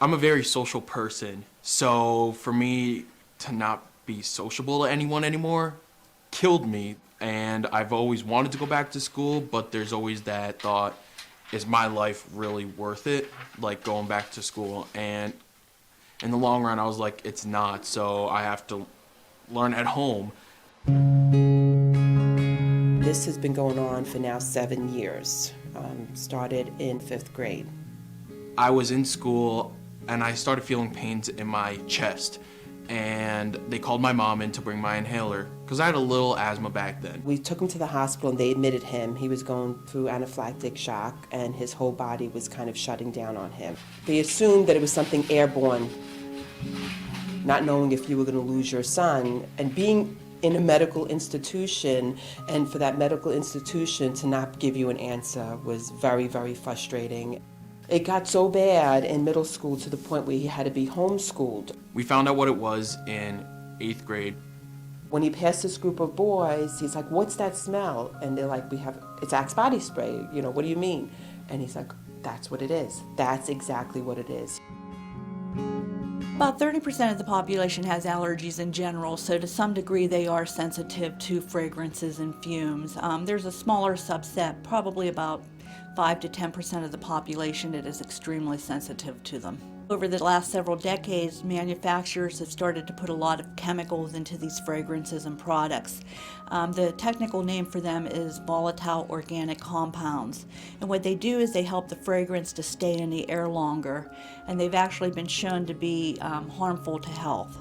I'm a very social person, so for me to not be sociable to anyone anymore killed me. And I've always wanted to go back to school, but there's always that thought, is my life really worth it? Like going back to school. And in the long run, I was like, it's not, so I have to learn at home. This has been going on for now 7 years. Started in 5th grade. I was in school and I started feeling pains in my chest. And they called my mom in to bring my inhaler because I had a little asthma back then. We took him to the hospital and they admitted him. He was going through anaphylactic shock and his whole body was kind of shutting down on him. They assumed that it was something airborne, not knowing if you were going to lose your son, and being in a medical institution, and for that medical institution to not give you an answer was very, very frustrating. It got so bad in middle school to the point where he had to be homeschooled. We found out what it was in 8th grade. When he passed this group of boys, he's like, "What's that smell?" And they're like, it's Axe body spray. What do you mean? And he's like, "That's what it is. That's exactly what it is." About 30% of the population has allergies in general, so to some degree they are sensitive to fragrances and fumes. There's a smaller subset, probably about 5 to 10% of the population that is extremely sensitive to them. Over the last several decades, manufacturers have started to put a lot of chemicals into these fragrances and products. The technical name for them is volatile organic compounds. And what they do is they help the fragrance to stay in the air longer, and they've actually been shown to be harmful to health.